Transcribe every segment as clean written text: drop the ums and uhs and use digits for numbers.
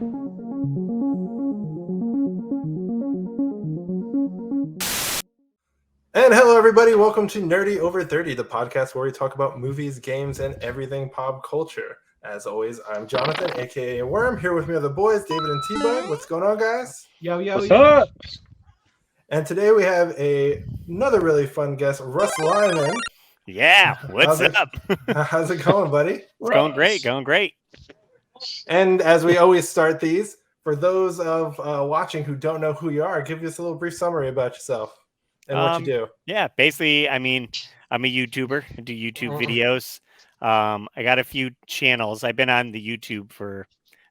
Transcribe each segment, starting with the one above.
And hello, everybody. Welcome to NerdyOver30, the podcast where we talk about movies, games, and everything pop culture. As always, I'm Jonathan, aka Worm. Here with me are the boys, David and T-Bud. What's going on, guys? What's up? And today we have another really fun guest, Russ Lyman. Yeah, what's up? How's it going, buddy? It's going great. And as we always start these, for those of watching who don't know who you are, give us a little brief summary about yourself and what you do. Yeah, basically, I mean, I'm a YouTuber. I do YouTube videos. I got a few channels. I've been on the YouTube for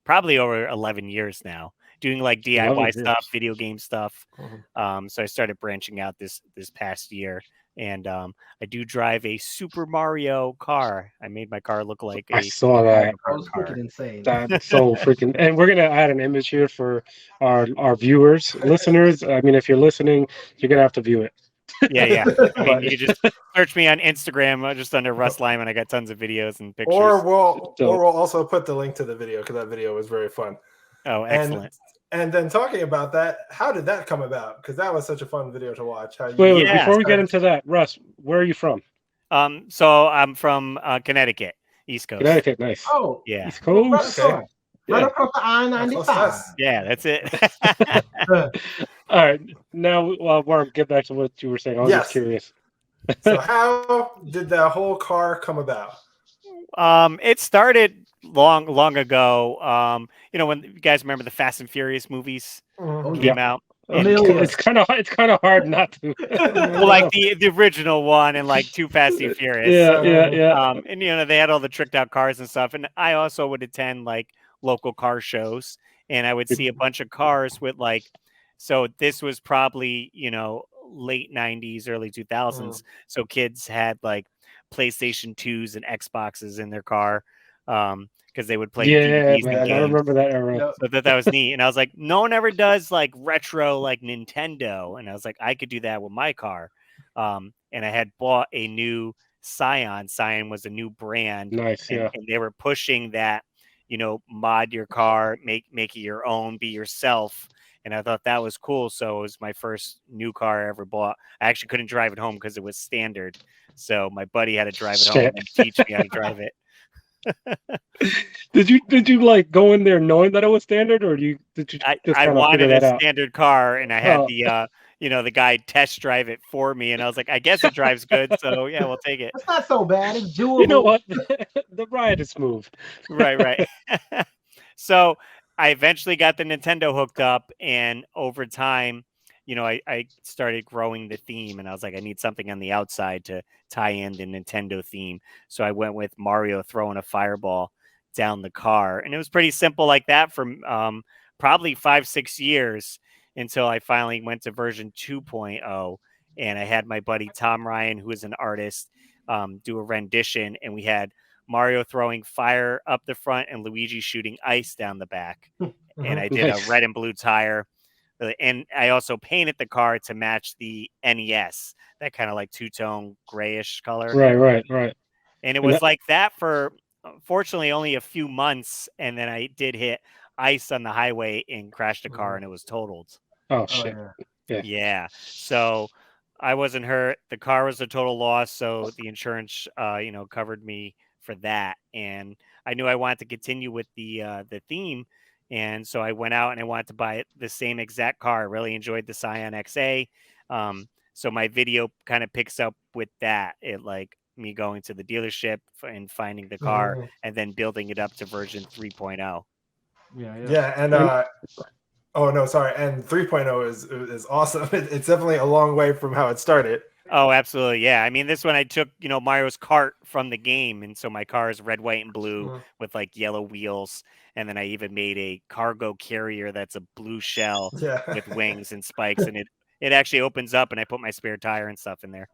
probably over 11 years now, doing like DIY stuff, video game stuff. So I started branching out this past year. And I do drive a Super Mario car. I made my car look like I saw that. I was freaking insane. That's so freaking. And we're gonna add an image here for our viewers, listeners. I mean, if you're listening, you're gonna have to view it. Yeah. I mean, you just search me on Instagram, just under Russ Lyman. I got tons of videos and pictures. Or we'll also put the link to the video because that video was very fun. Oh, excellent. And then talking about that, how did that come about? Because that was such a fun video to watch. Wait, before we get into that, Russ, where are you from? So I'm from Connecticut, East Coast. Connecticut, nice. Oh, yeah, East Coast. Okay. Right across the I-95. Yeah, that's it. All right, now Worm, get back to what you were saying. I was just curious. So how did that whole car come about? It started long ago. When you guys remember the Fast and Furious movies came out. It's kind of hard not to. Well, like the original one and like Too Fast and Furious. Yeah. And they had all the tricked out cars and stuff. And I also would attend like local car shows, and I would see a bunch of cars with like. So this was probably late 90s, early 2000s. So kids had like PlayStation 2s and Xboxes in their car. Because they would play DVDs and games. I remember that era. So that was neat. And I was like, no one ever does like retro like Nintendo. And I was like, I could do that with my car. And I had bought a new Scion. Scion was a new brand. Nice, and they were pushing that, mod your car, make it your own, be yourself. And I thought that was cool. So it was my first new car I ever bought. I actually couldn't drive it home because it was standard. So my buddy had to drive it home and teach me how to drive it. Did you like go in there knowing that it was standard, or did you just I wanted a out? Standard car, and I had the guy test drive it for me, and I was like, I guess it drives good, so yeah, we'll take it. It's not so bad. It's doable. You know what? The ride is smooth. Right. So I eventually got the Nintendo hooked up, and over time, I started growing the theme, and I was like, I need something on the outside to tie in the Nintendo theme. So I went with Mario throwing a fireball down the car. And it was pretty simple like that for probably 5-6 years until I finally went to version 2.0. And I had my buddy Tom Ryan, who is an artist, do a rendition. And we had Mario throwing fire up the front and Luigi shooting ice down the back. And I did a red and blue tire. And I also painted the car to match the NES, that kind of like two-tone grayish color. Right. And it was like that for, fortunately, only a few months. And then I did hit ice on the highway and crashed a car, and it was totaled. Oh, shit. Yeah. So I wasn't hurt. The car was a total loss. So the insurance, covered me for that. And I knew I wanted to continue with the theme. And so I went out and I wanted to buy the same exact car. I really enjoyed the Scion XA. So my video kind of picks up with that. It like me going to the dealership and finding the car and then building it up to version 3.0. Yeah. And oh no, sorry. And 3.0 is awesome. It's definitely a long way from how it started. Oh, absolutely. Yeah. I mean, this one I took, Mario's cart from the game. And so my car is red, white, and blue with like yellow wheels. And then I even made a cargo carrier that's a blue shell with wings and spikes. And it actually opens up, and I put my spare tire and stuff in there.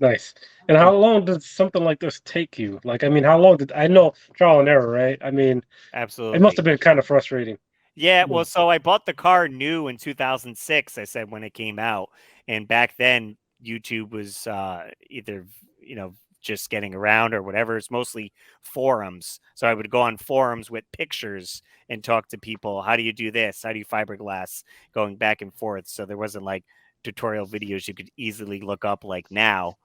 Nice. And how long does something like this take you? Like, I mean, how long I know trial and error, right? I mean, absolutely. It must have been kind of frustrating. Yeah. Well, so I bought the car new in 2006, I said, when it came out. And back then, YouTube was either, just getting around or whatever. It's mostly forums. So I would go on forums with pictures and talk to people. How do you do this? How do you fiberglass? Going back and forth. So there wasn't like tutorial videos you could easily look up like now.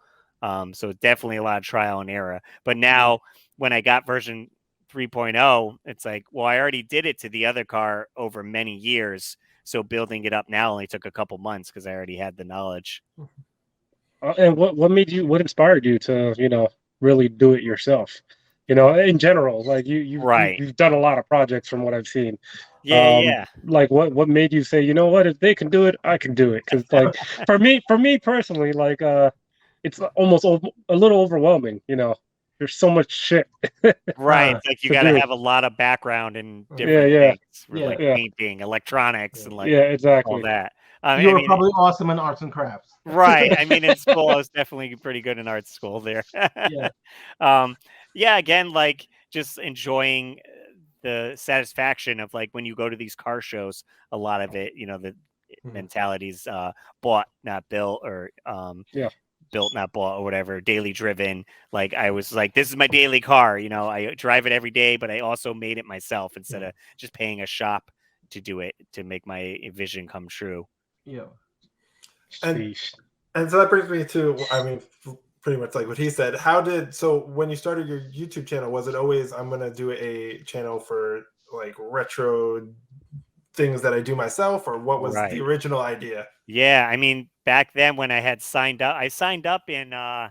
So definitely a lot of trial and error. But now when I got version 3.0, it's like, well, I already did it to the other car over many years. So building it up now only took a couple months because I already had the knowledge. And what inspired you to, really do it yourself? In general, like you've done a lot of projects from what I've seen. Yeah. Like what made you say, you know what, if they can do it, I can do it? Because like for me personally, like it's almost a little overwhelming. There's so much shit. Right. Like you got to have a lot of background in different things, like painting, electronics, and like exactly all that. You were probably awesome in arts and crafts. Right. I mean, in school, I was definitely pretty good in art school there. Again, like just enjoying the satisfaction of like when you go to these car shows, a lot of it, the mentalities bought, not built, or built, not bought, or whatever, daily driven. Like I was like, this is my daily car. I drive it every day, but I also made it myself instead of just paying a shop to do it, to make my vision come true. Yeah. And so that brings me to, pretty much like what he said. So when you started your YouTube channel, was it always, I'm going to do a channel for like retro things that I do myself, or what was the original idea? Yeah. I mean, back then when I signed up in, I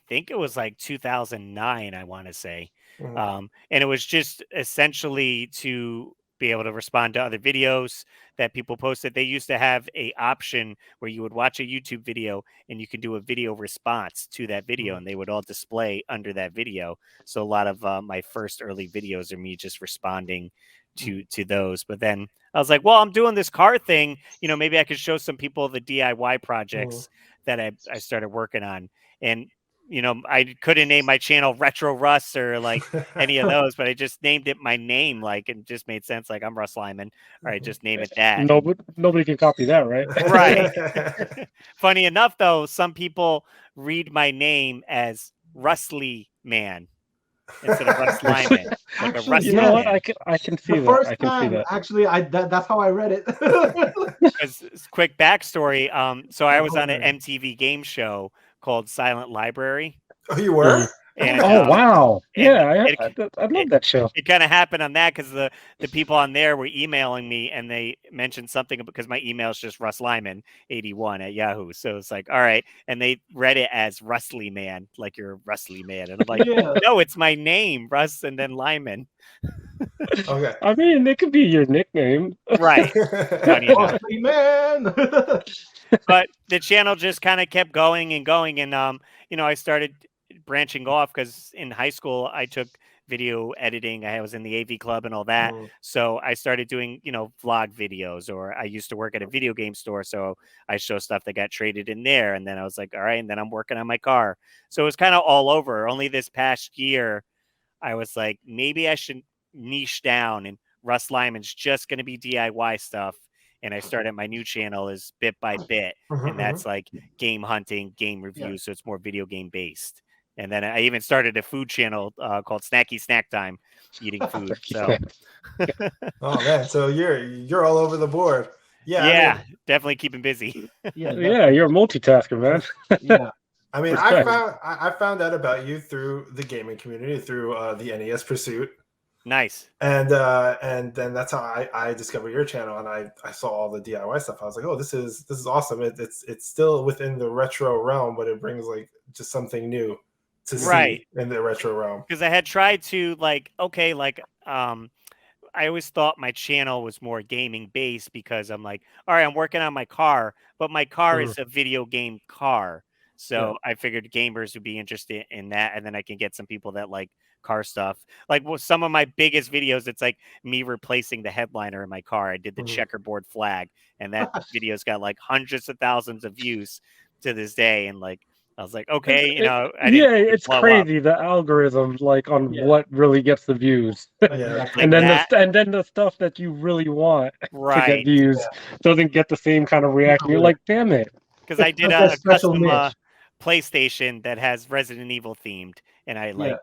think it was like 2009, I want to say. And it was just essentially to be able to respond to other videos that people posted. They used to have a option where you would watch a YouTube video and you could do a video response to that video, and they would all display under that video. So a lot of my first early videos are me just responding to those. But then I was like, well, I'm doing this car thing. Maybe I could show some people the DIY projects that I started working on. And I couldn't name my channel Retro Russ or like any of those, but I just named it my name, like, it just made sense. Like, I'm Russ Lyman, or I just name it that. Nobody can copy that, right? Right. Funny enough, though, some people read my name as Rustly Man instead of Russ Lyman. Like Actually, a Rusty you know what? Man. I can see The that. first I can see time, that. actually, that's how I read it. As quick backstory, so I was on an MTV game show called Silent Library. Oh, you were? And, wow. Yeah, I love that show. It kind of happened on that because the people on there were emailing me, and they mentioned something because my email is just russlyman81 at Yahoo. So it's like, all right. And they read it as Rustly Man, like you're Rustly Man. And I'm like, no, it's my name, Russ, and then Lyman. Okay. I mean, it could be your nickname. Right. Rustly Man. But the channel just kind of kept going and going. And, I started branching off because in high school I took video editing. I was in the AV club and all that. So I started doing, vlog videos, or I used to work at a video game store. So I show stuff that got traded in there. And then I was like, all right. And then I'm working on my car. So it was kind of all over. Only this past year, I was like, maybe I should niche down, and Russ Lyman's just going to be DIY stuff. And I started my new channel is Bit by Bit. And that's like game hunting, game reviews. So it's more video game based. And then I even started a food channel called Snacky Snack Time, eating food. So, oh man, so you're all over the board. Yeah, definitely keeping busy. Yeah, you're a multitasker, man. Yeah. I mean, I found out about you through the gaming community, through the NES Pursuit. Nice. And then that's how I discovered your channel, and I saw all the DIY stuff. I was like, oh, this is awesome. It's still within the retro realm, but it brings like just something new to see in the retro realm. Because I had tried to I always thought my channel was more gaming based because I'm like, all right, I'm working on my car, but my car is a video game car. So I figured gamers would be interested in that, and then I can get some people that like car stuff. Like some of my biggest videos, it's like me replacing the headliner in my car. I did the checkerboard flag, and that video's got like hundreds of thousands of views to this day. And like, I was like, okay, it's crazy the algorithm, like on what really gets the views, and then the stuff that you really want to get views doesn't get the same kind of reaction. You're like, damn it. Because I did a custom PlayStation that has Resident Evil themed, and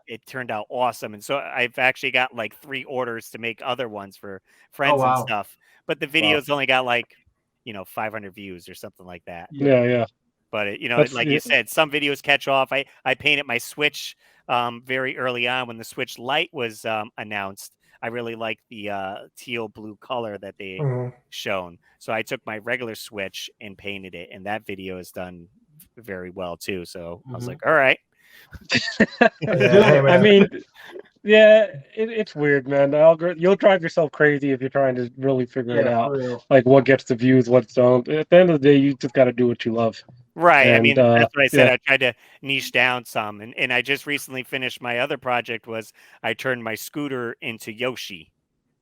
it turned out awesome. And so I've actually got like 3 orders to make other ones for friends and wow. stuff. But the videos only got like 500 views or something like that. Yeah. But That's- you said, some videos catch off. I painted my Switch very early on when the Switch Lite was announced. I really liked the teal blue color that they shown. So I took my regular Switch and painted it, and that video is done very well too. So I was like, all right. I mean, yeah, it's weird, man. The algorithm, you'll drive yourself crazy if you're trying to really figure it out. Like what gets the views, what don't. At the end of the day, you just got to do what you love. Right. And, I mean, that's what I said. I tried to niche down some. And I just recently finished my other project was I turned my scooter into Yoshi.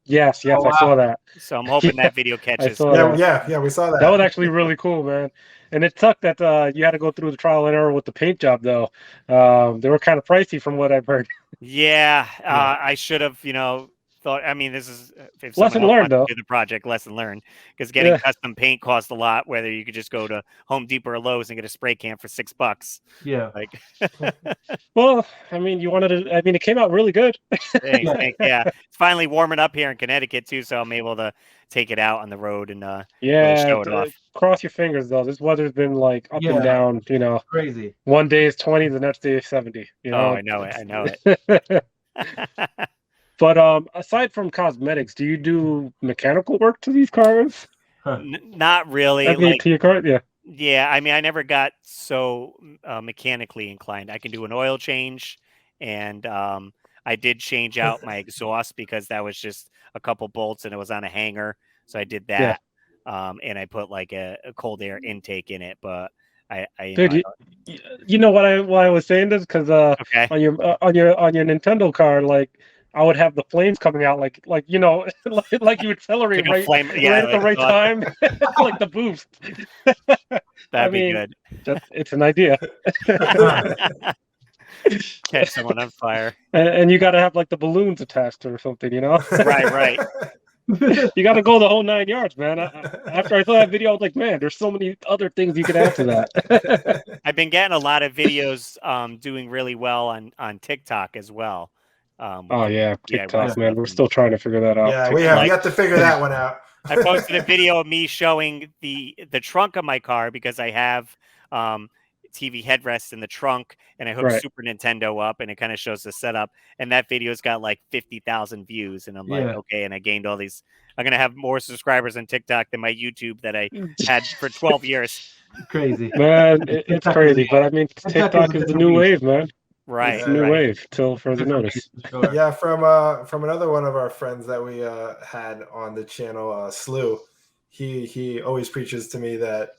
Yes, I saw that. So I'm hoping that video catches. Yeah, we saw that. That was actually really cool, man. And it sucked that you had to go through the trial and error with the paint job, though. They were kind of pricey from what I've heard. Yeah, I should have, thought. I mean, this is if lesson learned, though. Do the project, lesson learned, because getting custom paint costs a lot. Whether you could just go to Home Depot or Lowe's and get a spray can for $6. Yeah. Like, well, I mean, you wanted to. I mean, it came out really good. thanks. Yeah, it's finally warming up here in Connecticut too, so I'm able to take it out on the road and really show it off. Cross your fingers, though. This weather's been like up and down. Crazy. One day is 20, the next day is 70. Oh, I know it. But aside from cosmetics, do you do mechanical work to these cars? Not really. I mean, to your car, yeah. Yeah, I mean, I never got so mechanically inclined. I can do an oil change, and I did change out my exhaust because that was just a couple bolts and it was on a hanger. So I did that, and I put like a cold air intake in it. But Dude, you know why I was saying this? Because on your Nintendo car, like, I would have the flames coming out, like like you accelerate right at the right time, like the boost. That'd be good. It's an idea. Catch someone on fire, and you got to have like the balloons attached or something, Right. You got to go the whole 9 yards, man. After I saw that video, I was like, man, there's so many other things you could add to that. I've been getting a lot of videos doing really well on TikTok as well. TikTok, man. We're still trying to figure that out. Yeah, we have to figure that one out. I posted a video of me showing the trunk of my car because I have TV headrests in the trunk, and I hooked Super Nintendo up, and it kind of shows the setup. And that video's got like 50,000 views, and I'm like, okay. And I gained all these. I'm gonna have more subscribers on TikTok than my YouTube that I had for 12 years. Crazy, man. It's crazy, but I mean, TikTok is the new wave, man. Right, it's a new wave till further notice. Yeah, from another one of our friends that we had on the channel, Slew. He always preaches to me that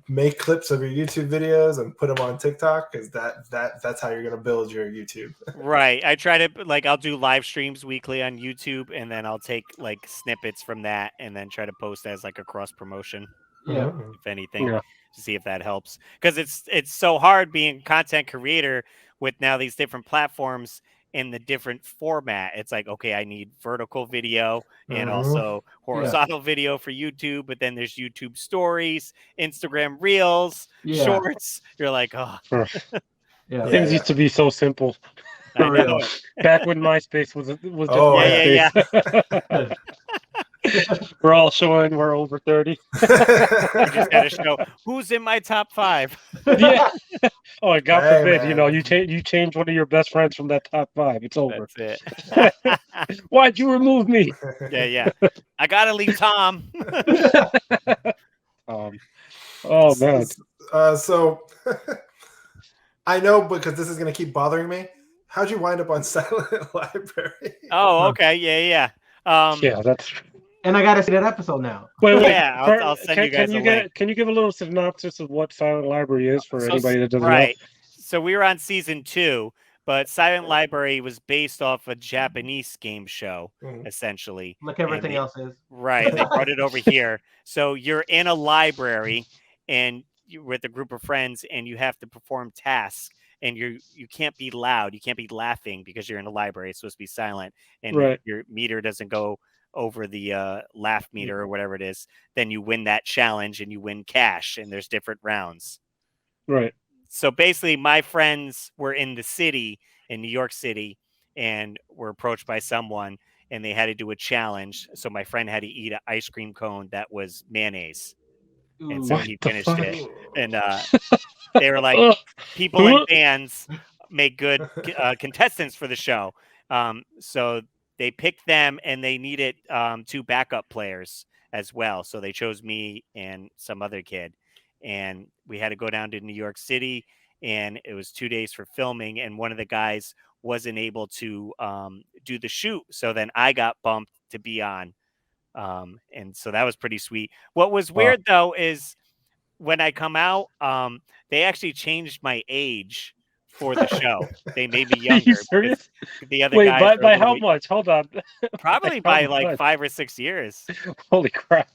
make clips of your YouTube videos and put them on TikTok, because that's how you're gonna build your YouTube. Right. I try to I'll do live streams weekly on YouTube, and then I'll take like snippets from that and then try to post as like a cross promotion. Yeah. If anything, to see if that helps, because it's so hard being a content creator with now these different platforms in the different format. It's like, okay, I need vertical video and also horizontal video for YouTube, but then there's YouTube stories, Instagram reels, shorts. You're like, oh. Things used to be so simple. I know. Back when MySpace was just MySpace. We're all showing we're over 30. I just got to show who's in my top 5. Oh, God forbid, you change one of your best friends from that top 5. It's over. That's it. Why'd you remove me? Yeah. I gotta leave Tom. Oh man. So I know, because this is gonna keep bothering me. How'd you wind up on Silent Library? Oh, okay, yeah. That's. And I gotta see that episode now. Wait. Yeah, I'll send you guys a link. Can you give a little synopsis of what Silent Library is for anybody that doesn't know? Right. So we were on season 2, but Silent Library was based off a Japanese game show, essentially. Like everything else is. Right. They brought it over here. So you're in a library, and you're with a group of friends, and you have to perform tasks. And you can't be loud. You can't be laughing because you're in a library. It's supposed to be silent, and your meter doesn't go over the laugh meter or whatever it is. Then you win that challenge, and you win cash. And there's different rounds. Right. So basically, my friends were in the city, in New York City, and were approached by someone, and they had to do a challenge. So my friend had to eat an ice cream cone that was mayonnaise. And so What he the finished fuck? it. And they were like, Ugh. people in bands make good contestants for the show. So they picked them, and they needed 2 backup players as well. So they chose me and some other kid. And we had to go down to New York City, and it was 2 days for filming. And one of the guys wasn't able to do the shoot. So then I got bumped to be on. And so that was pretty sweet. What was weird, though, is when I come out, they actually changed my age for the show. They made me Are you younger. serious? The other Wait, guys are a by little how bit- much? Hold on. Probably by like 5 or 6 years. Holy crap.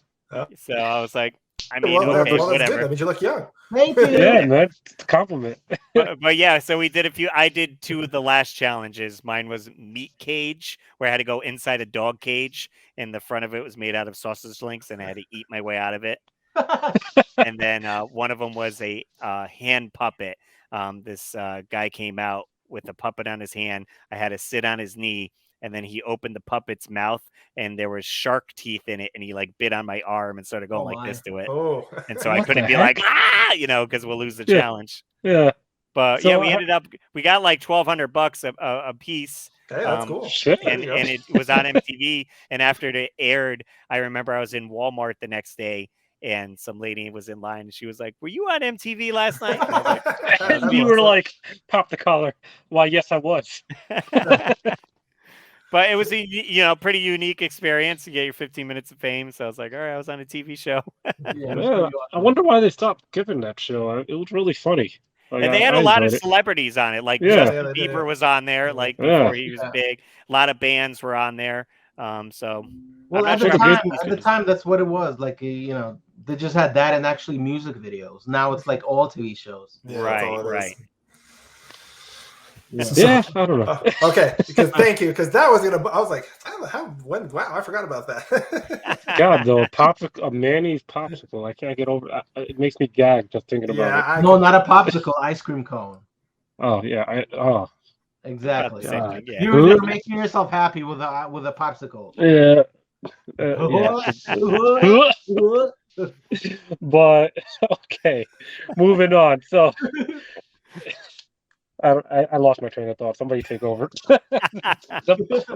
So I was like, I mean, well, okay, that's good. whatever. That means you look young. Thank you. Yeah, man. It's a compliment. But yeah, so we did a few. I did 2 of the last challenges. Mine was meat cage, where I had to go inside a dog cage, and the front of it was made out of sausage links, and I had to eat my way out of it. And then one of them was a hand puppet. This guy came out with a puppet on his hand. I had to sit on his knee, and then he opened the puppet's mouth, and there was shark teeth in it, and he like bit on my arm and started going like this to it. Oh. And so I What couldn't the be heck? like, because we'll lose the Yeah. challenge. Yeah. But So, yeah, we got like $1,200 a piece. Hey, that's cool. Shit. There And you go. it was on MTV. And after it aired, I remember I was in Walmart the next day, and some lady was in line, and she was like, "Were you on MTV last night?" And I was like, And you were like, pop the collar. Why, yes, I was. But it was a pretty unique experience. You get your 15 minutes of fame. So I was like, all right, I was on a TV show. Yeah, I wonder why they stopped giving that show. It was really funny. Like, And they had I a lot of enjoyed it. celebrities on it. Like Yeah. Justin Bieber was on there, like Yeah. before he was big. A lot of bands were on there. So Well, I'm at not the sure. time, that's what it was. Like, they just had that and actually music videos. Now it's like all TV shows. Yeah, that's all it is. Right. Yeah, I don't know. Okay, because thank you, because that was gonna. I was like, wow, I forgot about that. God, though, a mayonnaise popsicle. I can't get over. It makes me gag just thinking about it. No, not a popsicle, ice cream cone. Oh yeah, Exactly. God. You're making yourself happy with a popsicle. Yeah. But okay, moving on. So I lost my train of thought. Somebody take over.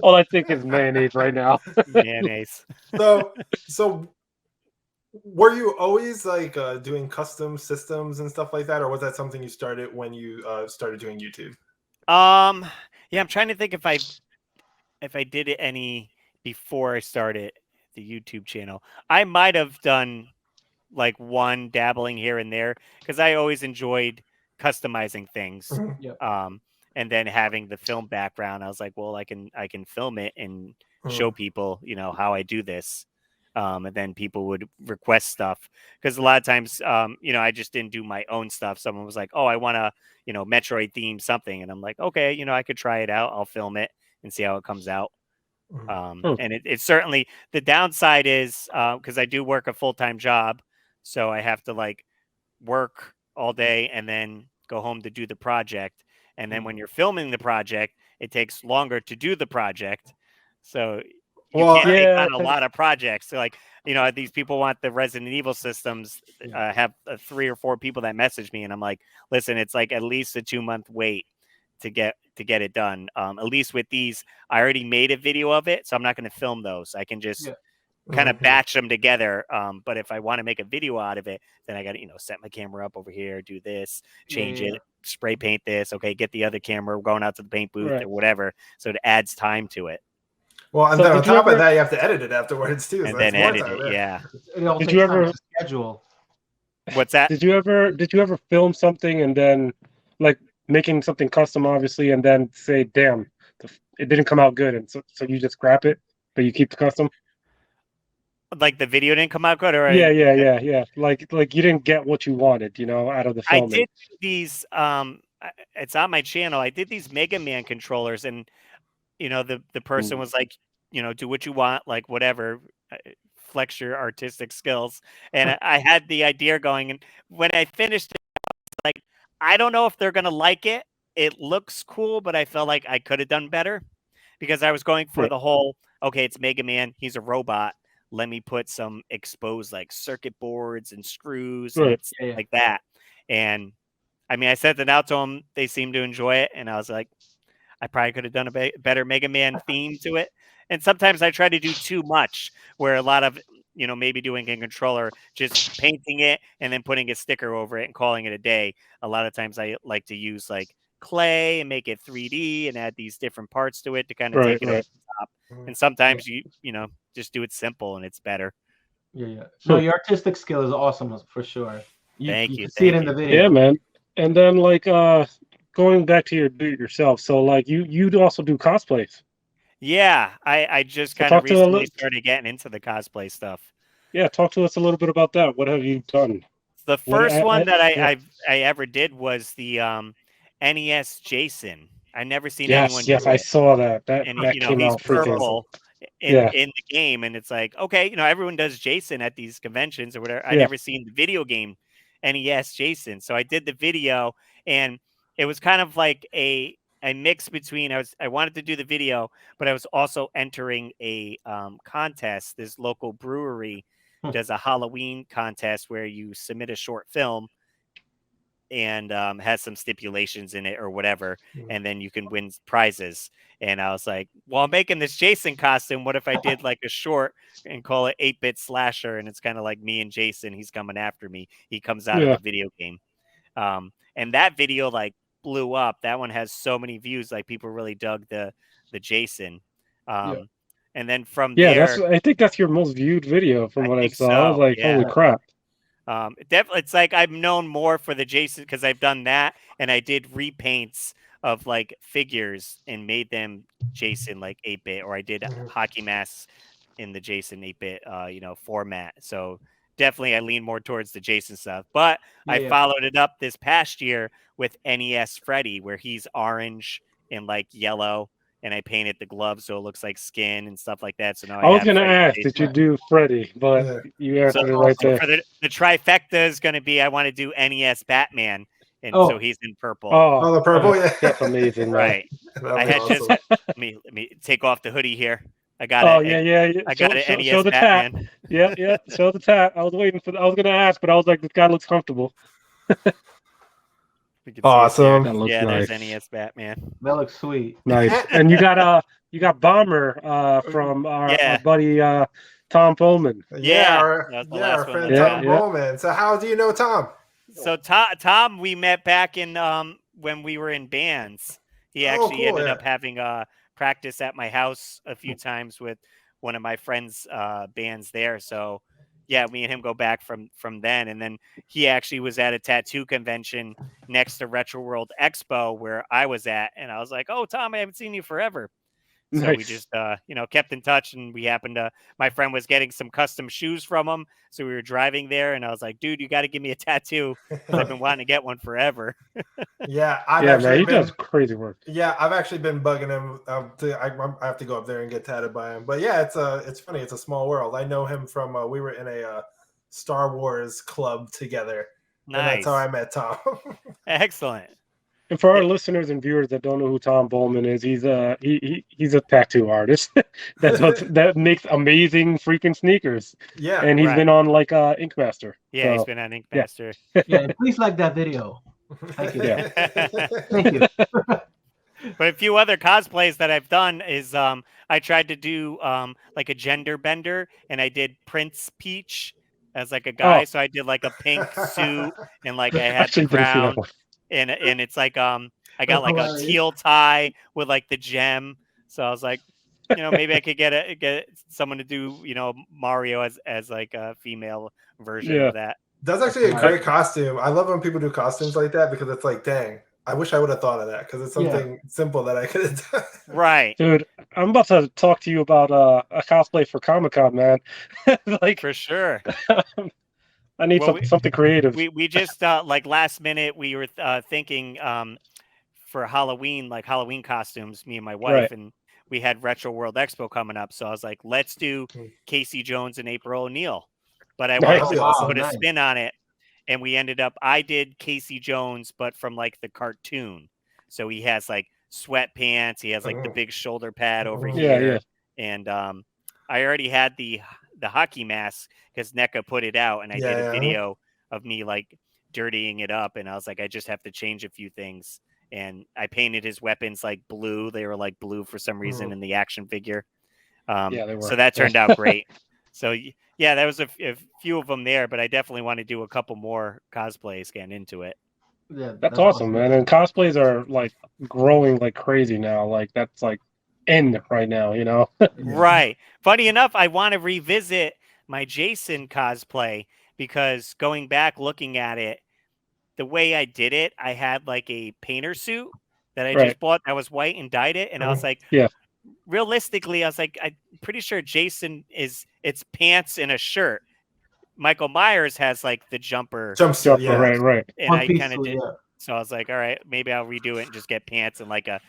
All I think is mayonnaise right now. Mayonnaise. So were you always like doing custom systems and stuff like that, or was that something you started when you started doing YouTube? Yeah, I'm trying to think if I did it any before I started the YouTube channel. I might have done like one dabbling here and there, because I always enjoyed customizing things. And then having the film background, I was like, well, I can film it and show people, how I do this. And then people would request stuff, because a lot of times, I just didn't do my own stuff. Someone was like, oh, I want to, Metroid theme something. And I'm like, okay, I could try it out. I'll film it and see how it comes out. And it's certainly, the downside is, because I do work a full-time job, so I have to like work all day and then go home to do the project. And then when you're filming the project, it takes longer to do the project. So you can't take on a lot of projects. So like, these people want the Resident Evil systems, have 3 or 4 people that message me, and I'm like, listen, it's like at least a 2-month wait to get it done. At least with these, I already made a video of it, so I'm not going to film those. I can just kind of batch them together. But if I want to make a video out of it, then I got to, set my camera up over here, do this, change it, spray paint this. Okay, get the other camera, going out to the paint booth or whatever. So it adds time to it. Well, and then on top of that, you have to edit it afterwards too. And then edit it, yeah. Did you ever schedule? What's that? Did you ever film something and then like making something custom, obviously, and then say, damn, it didn't come out good, and so you just scrap it, but you keep the custom? Like the video didn't come out good, or yeah. Like you didn't get what you wanted, out of the filming. I did these. It's on my channel. I did these Mega Man controllers, and the person was like, do what you want, like whatever, flex your artistic skills. And I had the idea going, and when I finished it, I was like, I don't know if they're gonna like it. It looks cool, but I felt like I could have done better because I was going for the whole, okay, it's Mega Man, he's a robot. Let me put some exposed like circuit boards and screws and like that. And I mean, I sent it out to them. They seemed to enjoy it, and I was like, I probably could have done a better Mega Man theme to it. And sometimes I try to do too much, where a lot of, maybe doing a controller, just painting it and then putting a sticker over it and calling it a day. A lot of times I like to use like clay and make it 3D and add these different parts to it to kind of take it over the top. And sometimes you just do it simple and it's better. Yeah. No, your artistic skill is awesome for sure. Thank you. You see it in the video. Yeah, man. And then like going back to your do-it-yourself, so like you also do cosplays. Yeah, I just kind of recently started getting into the cosplay stuff. Yeah, talk to us a little bit about that. What have you done? The first one that I ever did was the NES Jason. I never seen anyone. Yes, I saw that. That came he's out purple in the game, and it's like, okay, everyone does Jason at these conventions or whatever. I never seen the video game NES Jason, so I did the video, and it was kind of like a mix between I wanted to do the video, but I was also entering a contest. This local brewery does a Halloween contest where you submit a short film and has some stipulations in it or whatever, and then you can win prizes. And I was like, well, I'm making this Jason costume. What if I did like a short and call it 8-Bit Slasher? And it's kind of like me and Jason. He's coming after me. He comes out of the video game. And that video like blew up. That one has so many views. Like people really dug the Jason. And then from there, I think that's your most viewed video from what I saw. So, I was like, holy crap. Definitely, it's like I'm known more for the Jason because I've done that, and I did repaints of like figures and made them Jason like 8-bit, or I did hockey masks in the Jason 8-bit format. So definitely I lean more towards the Jason stuff. But I followed it up this past year with NES Freddy, where he's orange and like yellow. And I painted the gloves so it looks like skin and stuff like that. So now I was going to ask, did you do Freddy? But you answered it right there. For the trifecta is going to be, I want to do NES Batman. And so he's in purple. Oh, the purple? Yeah. That's amazing. Right. I had awesome. Just, let me take off the hoodie here. I got it. I got it. NES show the Batman. Tat. Yeah. Show the tat. I was waiting I was going to ask, but I was like, this guy looks comfortable. Awesome. That looks nice. There's NES Batman. That looks sweet. Nice. And you got Bomber from our buddy Tom Fullman. Our friend Tom Bowman. So how do you know Tom? So Tom, we met back in when we were in bands. He actually ended up having practice at my house a few times with one of my friends' bands there. So yeah, me and him go back from then. And then he actually was at a tattoo convention next to Retro World Expo where I was at. And I was like, oh, Tom, I haven't seen you forever. So we just, kept in touch, and we happened to, my friend was getting some custom shoes from him. So we were driving there, and I was like, dude, you got to give me a tattoo. I've been wanting to get one forever. He does crazy work. Yeah, I've actually been bugging him. I have to go up there and get tatted by him. But yeah, it's funny. It's a small world. I know him from, we were in a Star Wars club together. Nice. And that's how I met Tom. Excellent. And for our listeners and viewers that don't know who Tom Bowman is, he's a tattoo artist that makes amazing freaking sneakers. Yeah, and he's been on like Ink Master. Yeah, he's been on Ink Master. Yeah, please like that video. Thank you. Thank you. But a few other cosplays that I've done is I tried to do like a gender bender, and I did Prince Peach as like a guy. So I did like a pink suit, and like I had the crown. And it's like I got like a teal tie with like the gem. So I was like, maybe I could get someone to do Mario as like a female version of that. That's actually a great costume. I love when people do costumes like that because it's like, dang, I wish I would have thought of that because it's something simple that I could have done. Right, dude. I'm about to talk to you about a cosplay for Comic-Con, man. Like for sure. I need something creative. We just like last minute we were thinking for Halloween, like Halloween costumes, me and my wife, and we had Retro World Expo coming up. So I was like, let's do Casey Jones and April O'Neil. But I wanted to put a spin on it and we ended up. I did Casey Jones, but from like the cartoon. So he has like sweatpants. He has like the big shoulder pad over here, and I already had the hockey mask because NECA put it out, and I did a video of me like dirtying it up, and I was like, I just have to change a few things, and I painted his weapons like blue. They were like blue for some reason in the action figure. They were. So that turned out great. So yeah, there was a few of them there, but I definitely want to do a couple more cosplays getting into it. Yeah, that's awesome, man. And cosplays are like growing like crazy now. Like that's like in right now, you know? Right. Funny enough, I want to revisit my Jason cosplay because going back looking at it, the way I did it, I had like a painter suit that I just bought that was white and dyed it, and I was like, realistically, I was like, I'm pretty sure Jason it's pants and a shirt. Michael Myers has like the jumpsuit, right. And I kind of did. So I was like, all right, maybe I'll redo it and just get pants and like a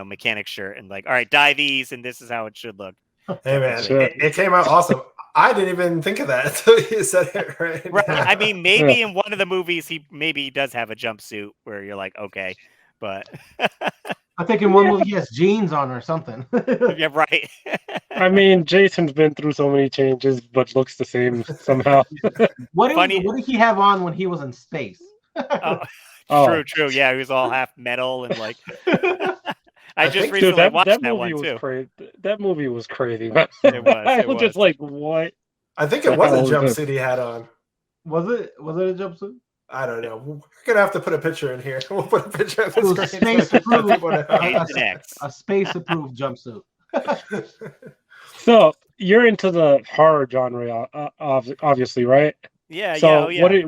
mechanic shirt and like, all right, dye these and this is how it should look. Hey man, it came out awesome. I didn't even think of that until you said it right. Right. I mean, maybe in one of the movies he does have a jumpsuit where you're like, okay, but I think in one movie he has jeans on or something. Yeah, right. I mean, Jason's been through so many changes, but looks the same somehow. What did he have on when he was in space? True. Yeah, he was all half metal and like. I just recently watched that one too. Crazy. That movie was crazy. It was. I was just like, what? I think it was a jumpsuit he had on. Was it a jumpsuit? I don't know. We're gonna have to put a picture in here. We'll put a picture of the screen. A space-approved jumpsuit. So you're into the horror genre, obviously, right? Yeah. So yeah.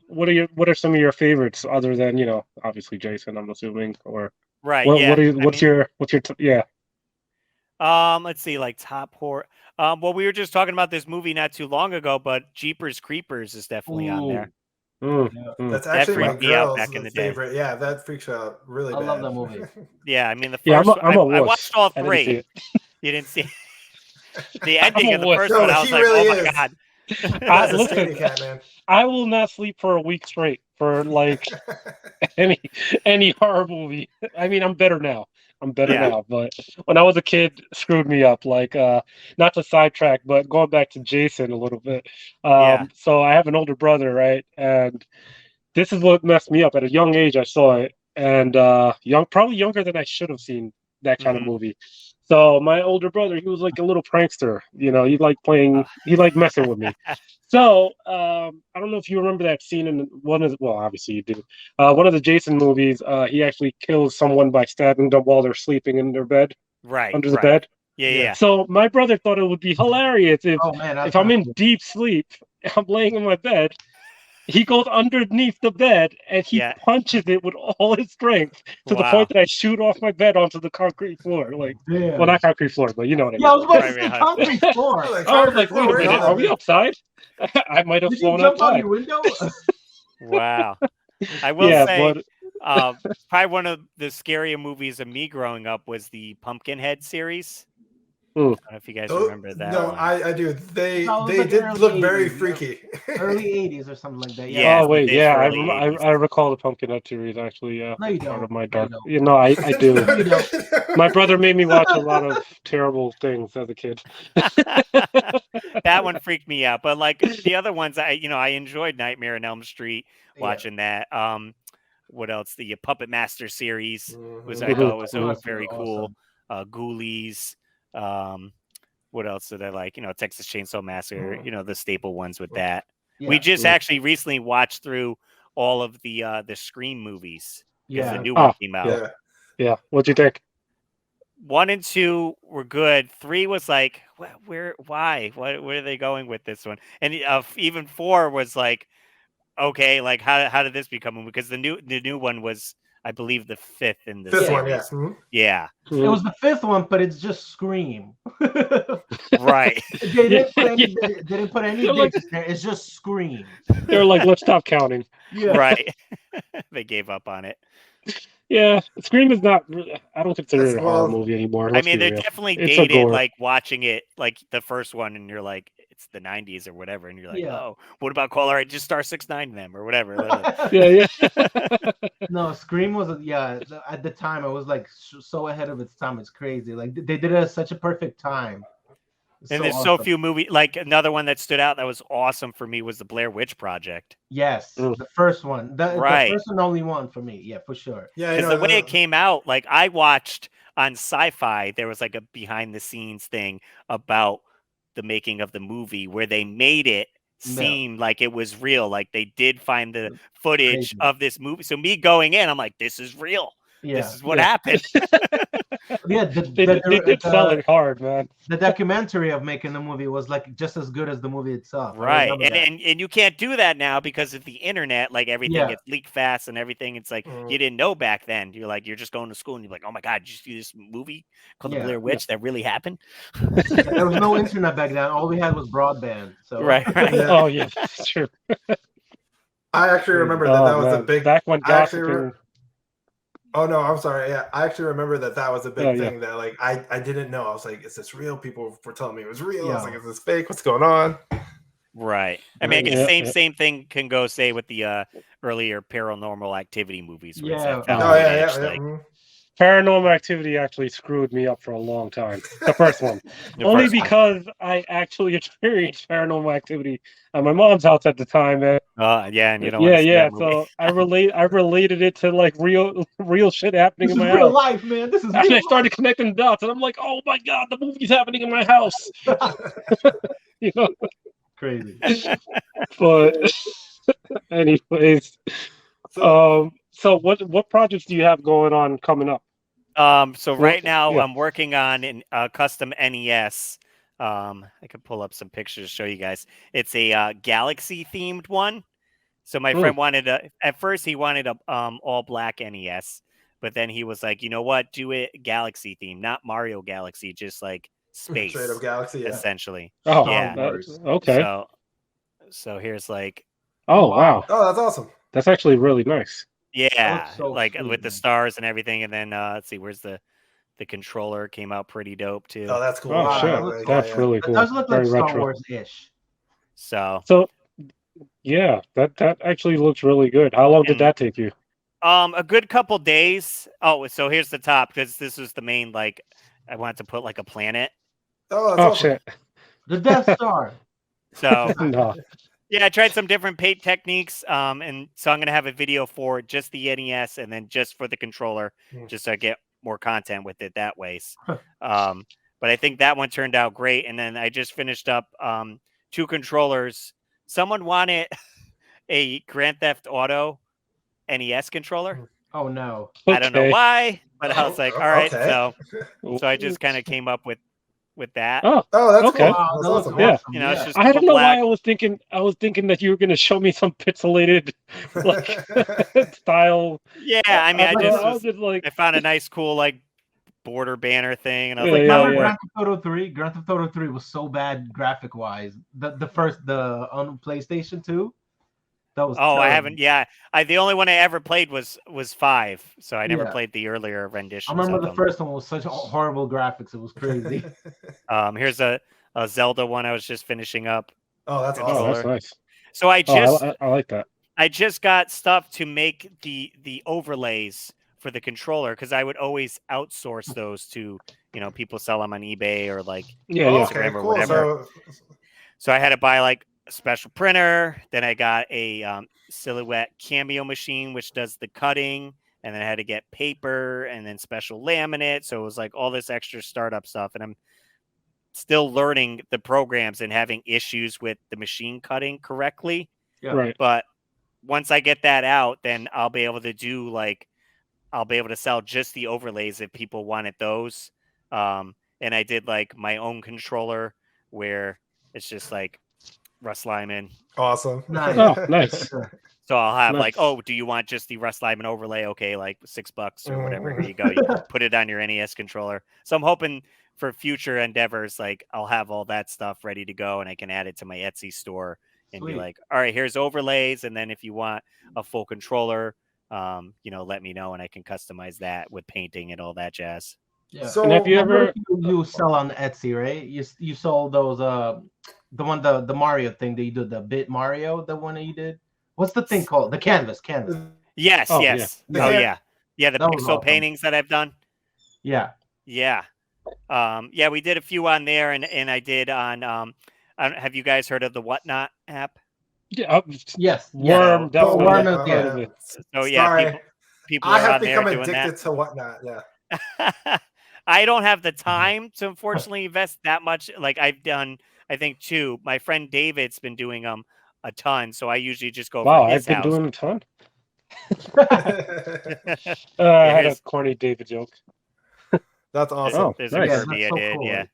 What are some of your favorites other than obviously Jason? I'm assuming or right. What's your let's see, like top horror. Well, we were just talking about this movie not too long ago, but Jeepers Creepers is definitely on there. That's actually my girl's favorite. Yeah, that freaks out really bad. I love that movie. Yeah, I mean the first I watched all three. You didn't see the ending of the first one. I was like, oh my god. Listen, cat, man. I will not sleep for a week straight for like any horror movie. I mean, I'm better now. But when I was a kid, screwed me up. Like, not to sidetrack, but going back to Jason a little bit. So I have an older brother, right? And this is what messed me up. At a young age, I saw it, and probably younger than I should have seen that kind of movie. So my older brother, he was like a little prankster. He liked messing with me. So I don't know if you remember that scene in obviously you do. One of the Jason movies, he actually kills someone by stabbing them while they're sleeping in their bed, under the bed. Yeah. So my brother thought it would be hilarious if I'm in deep sleep, I'm laying in my bed. He goes underneath the bed and he punches it with all his strength to the point that I shoot off my bed onto the concrete floor. Like, well, not concrete floor, but you know what I mean. Yeah, I was about to say concrete floor. I was like, wait a minute, are we outside? I might have flown outside. Did you jump out your window? Wow. I will say, probably one of the scarier movies of me growing up was the Pumpkinhead series. I don't know if you guys remember that. No, I do. They did look very freaky. Early 80s or something like that. Yeah. Oh wait, I recall the Pumpkinhead series actually. Yeah, no, you don't. Part of my dark. I do. No, my brother made me watch a lot of terrible things as a kid. That one freaked me out, but like the other ones, I enjoyed Nightmare on Elm Street watching that. What else? The Puppet Master series was I thought was very cool. Ghoulies. What else did I like? Texas Chainsaw Massacre, the staple ones with that. We just actually recently watched through all of the Scream movies because the new one came out. Yeah. What'd you think? 1 and 2 were good. 3 was like, why? Where are they going with this one? And even 4 was like, okay, like how did this become? Because the new one was, I believe, the 5th in the series. One, yeah. Mm-hmm. Yeah. It was the 5th one, but it's just Scream. Right. They didn't put any digits there. It's just Scream. They were like, let's stop counting. Yeah. Right. They gave up on it. Yeah, Scream is not. I don't consider it a horror movie anymore. I mean, they're definitely dated. Like watching it, like the first one, and you're like, it's the 90s or whatever, and you're like, oh, what about Call? All right, just star 6ix9ine them or whatever. Yeah. No, Scream was at the time it was like so ahead of its time. It's crazy. Like they did it at such a perfect time. And there's so few movies. Like another one that stood out that was awesome for me was the Blair Witch Project. Yes, the first one. The first and only one for me. Yeah, for sure. Yeah, because the way it came out, like I watched on Sci-Fi, there was like a behind the scenes thing about the making of the movie where they made it seem like it was real. Like they did find the footage of this movie. So me going in, I'm like, this is real. Yeah. This is what happened. They did sell it hard, man. The documentary of making the movie was like just as good as the movie itself. Right. And you can't do that now because of the internet. Like everything gets leaked fast and everything. It's like you didn't know back then. You're like, you're just going to school and you're like, oh my God, did you see this movie called The Blair Witch that really happened? There was no internet back then. All we had was broadband. So right. Yeah. Oh yeah, that's true. I actually remember that was a big back when gossiping. Oh no, I'm sorry. Yeah, I actually remember that was a big thing that like I didn't know. I was like, is this real? People were telling me it was real. I was like, is this fake? What's going on? Right. I mean, I guess same thing can go say with the earlier Paranormal Activity movies. Where Paranormal Activity actually screwed me up for a long time. The first one. Only because I actually experienced Paranormal Activity at my mom's house at the time. And and you don't want to see that movie. So I related it to like real shit happening in my house. This is real life, man. This is real and I started connecting the dots, and I'm like, oh my God, the movie's happening in my house. You know? Crazy. But anyways, so what projects do you have going on coming up? So right now I'm working on a custom NES. I could pull up some pictures to show you guys. It's a Galaxy themed one. So my friend wanted at first he wanted a all black NES, but then he was like, you know what, do it Galaxy theme, not Mario Galaxy, just like space, straight up Galaxy, essentially. Oh yeah, okay. So here's like, oh wow, that's awesome. That's actually really nice. Yeah, so like sweet, with the stars and everything, and then let's see, where's the controller? Came out pretty dope too. Oh, that's cool. Oh shit, that's really cool. It does look like Star Wars-ish. So yeah, that actually looks really good. How long did that take you? A good couple days. Oh, so here's the top because this was the main. Like, I wanted to put like a planet. Oh, that's awesome. Shit. The Death Star. So no. Yeah, I tried some different paint techniques, and so I'm going to have a video for just the NES and then just for the controller, just so I get more content with it that way. But I think that one turned out great, and then I just finished up 2 controllers. Someone wanted a Grand Theft Auto NES controller. Oh, no. I don't know why, but I was like, all right, so I just kind of came up with that. Oh, that's okay. Cool. Wow, That's awesome. Yeah. You know, it's just I don't know black. why I was thinking that you were going to show me some pixelated like style. Yeah, I mean, I found a nice, cool like border banner thing, and I was Grand Theft Auto 3 was so bad graphic wise. The on PlayStation 2. That was terrible. I haven't. Yeah, the only one I ever played was 5, so I never played the earlier renditions. I remember the first one was such horrible graphics; it was crazy. Here's a Zelda one I was just finishing up. Oh, that's awesome. Oh, that's nice. So I like that. I just got stuff to make the overlays for the controller because I would always outsource those to people sell them on eBay or like Instagram or whatever. So I had to buy like a special printer. Then I got a Silhouette Cameo machine, which does the cutting. And then I had to get paper and then special laminate. So it was like all this extra startup stuff. And I'm still learning the programs and having issues with the machine cutting correctly. Yeah. Right. But once I get that out, then I'll be able to sell just the overlays if people wanted those. And I did like my own controller where it's just like Russ Lyman. Awesome. Nice. Oh, nice. So I'll have like, oh, do you want just the Russ Lyman overlay? Okay, like $6 or whatever. Here you go. You put it on your NES controller. So I'm hoping for future endeavors, like I'll have all that stuff ready to go and I can add it to my Etsy store and be like, all right, here's overlays. And then if you want a full controller, let me know and I can customize that with painting and all that jazz. Yeah. So And have you ever? You sell on Etsy, right? You sold those the Mario thing that you did, the Bit Mario, the one that you did. What's the thing called? The canvas. Yes, Oh, yes. yeah. Oh yeah. Yeah, the That was pixel awesome. paintings that I've done. Yeah. Yeah. Yeah, we did a few on there, and I did on have you guys heard of the Whatnot app? Yeah, Yes. Worm Yeah. definitely Worm is, part yeah. of it. So yeah, Sorry, people I are have on there become doing that. addicted to Whatnot. Yeah. I don't have the time to unfortunately invest that much. Like I've done, I think 2. My friend David's been doing them a ton, so I usually just go over Wow, to his I've been house. doing a ton. I Yeah, had a corny David joke. That's awesome. There's nice. a Yeah, Kirby that's I so did, cool. yeah.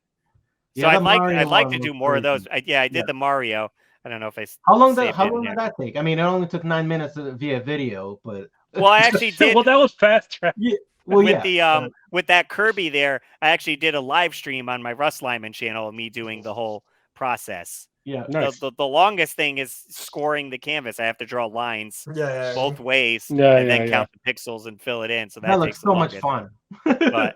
Yeah, So the I'd Mario like one to do was more of those. crazy. I did the Mario. I don't know if I How long saved how it in long there. did that take? I mean, it only took 9 minutes via video, but Well, I actually did. Well, that was fast track. yeah. Well, with yeah. the with that Kirby there, I actually did a live stream on my Russ Lyman channel of me doing the whole process. Yeah. Nice. The longest thing is scoring the canvas. I have to draw lines Yeah. both ways Yeah, and then yeah. count the pixels and fill it in. So That that looks takes so the much longest. fun. But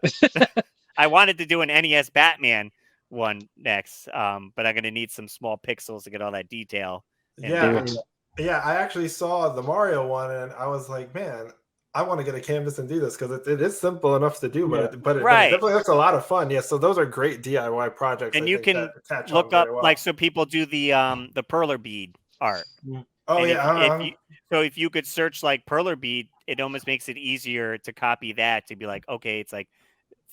I wanted to do an NES Batman one next, but I'm going to need some small pixels to get all that detail. Yeah. Yeah. I actually saw the Mario one, and I was like, man, I want to get a canvas and do this because it is simple enough to do, but it definitely looks a lot of fun. Yeah. So those are great DIY projects. And I you think can that catch look on very up well. like so people do the perler bead art. Oh And yeah. if you could search like perler bead, it almost makes it easier to copy that to be like, okay, it's like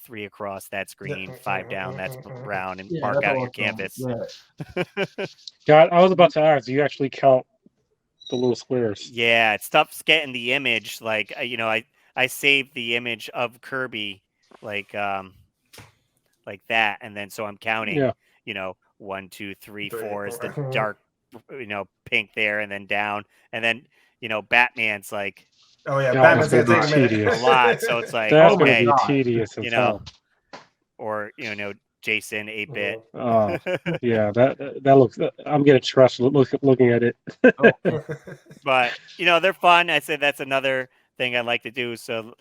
3 across, that's green, 5 down, that's brown, and mark out your canvas. Yeah. God, I was about to ask, do you actually count the little squares? Yeah, it's tough getting the image. Like I saved the image of Kirby like that, and then so I'm counting. Yeah. 1, 2, 3, 4 is the dark, pink there, and then down, and then Batman's like. Oh yeah, Batman's Batman's gonna gonna be take a minute. A lot, so it's like that's okay, gonna be tedious as hell. Or Jason 8-bit. Yeah, that looks. I'm getting trust looking at it. But they're fun. I said that's another thing I like to do. So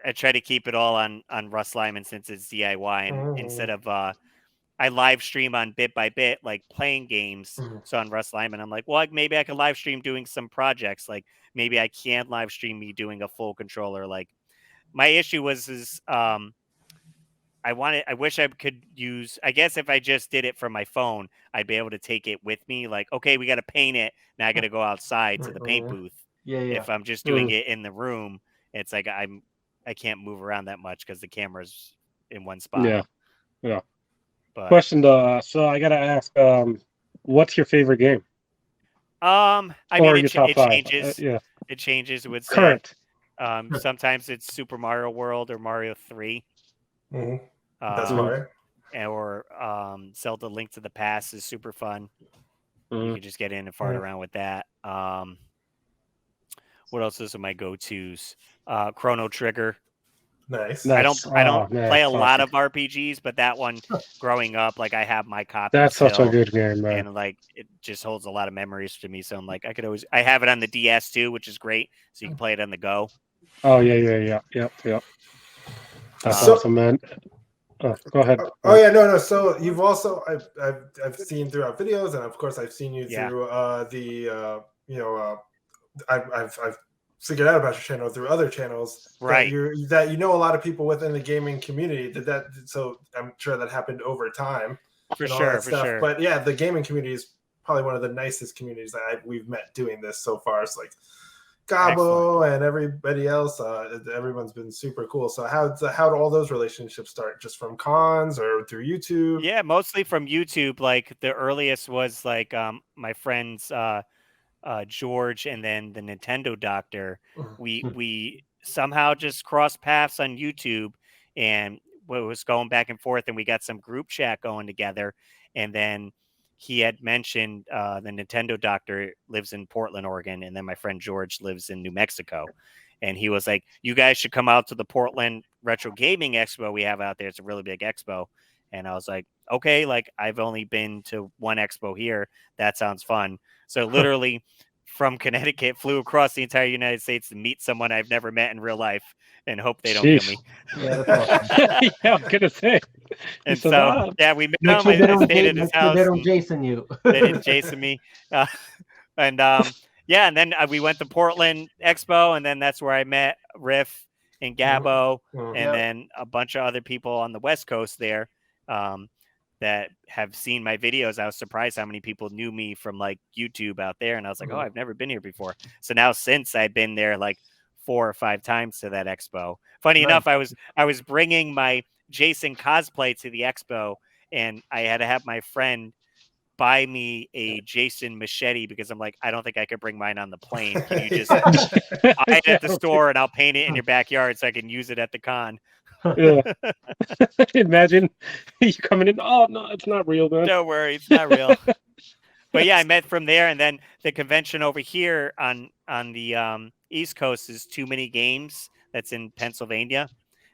I try to keep it all on Russ Lyman since it's DIY, and instead of I live stream on Bit by Bit, like playing games. So on Russ Lyman, I'm like, well, maybe I could live stream doing some projects. Like maybe I can't live stream me doing a full controller. Like my issue was I wish I could use, I guess if I just did it from my phone, I'd be able to take it with me. Like, okay, we got to paint it. Now I got to go outside to the paint booth. Yeah. If I'm just doing it in the room, it's like I can't move around that much because the camera's in one spot. Yeah. But, question though, so I gotta ask, what's your favorite game? I or mean, your top it 5? changes. Yeah. It changes with Current. Sometimes it's Super Mario World or Mario 3. That's Mario. Or Zelda Link to the Past is super fun. You can just get in and fart around with that. What else is my go-tos? Chrono Trigger. Nice. I don't play a lot of RPGs, but that one, growing up, like I have my copy. That's still, such a good game, man. And like it just holds a lot of memories to me. So I'm like, I have it on the DS too, which is great. So you can play it on the go. Oh yeah. Yep. That's awesome, man. Oh, go ahead. Oh yeah, no. So you've also I've seen throughout videos, and of course I've seen you through I've figured out about your channel through other channels, right? That you know a lot of people within the gaming community. So I'm sure that happened over time. For sure. But yeah, the gaming community is probably one of the nicest communities that we've met doing this so far. It's like Gabo and everybody else. Everyone's been super cool. So how do all those relationships start? Just from cons or through YouTube? Yeah, mostly from YouTube. Like the earliest was like my friends George and then the Nintendo Doctor. We somehow just crossed paths on YouTube, and was going back and forth, and we got some group chat going together, and then he had mentioned the Nintendo Doctor lives in Portland, Oregon, and then my friend George lives in New Mexico. And he was like, you guys should come out to the Portland Retro Gaming Expo we have out there. It's a really big expo. And I was like, okay, like I've only been to one expo here. That sounds fun. So literally from Connecticut, flew across the entire United States to meet someone I've never met in real life and hope they don't kill me. Yeah, that's awesome. Yeah, I'm gonna say. And so, yeah, we met Make him. sure they I don't stayed at his house. they don't Jason you. They didn't Jason me. And yeah, and then we went to Portland Expo, and then that's where I met Riff and Gabbo, and then a bunch of other people on the West Coast there that have seen my videos. I was surprised how many people knew me from like YouTube out there, and I was like, oh, I've never been here before. So now since I've been there like 4 or 5 times to that expo. Funny enough, I was bringing my Jason cosplay to the expo, and I had to have my friend buy me a Jason machete because I'm like, I don't think I could bring mine on the plane. Can you just buy it at the store and I'll paint it in your backyard so I can use it at the con? Yeah. Imagine you coming in. Oh no, it's not real, man. Don't worry, it's not real. But yeah, I met from there, and then the convention over here on the East Coast is Too Many Games. That's in Pennsylvania.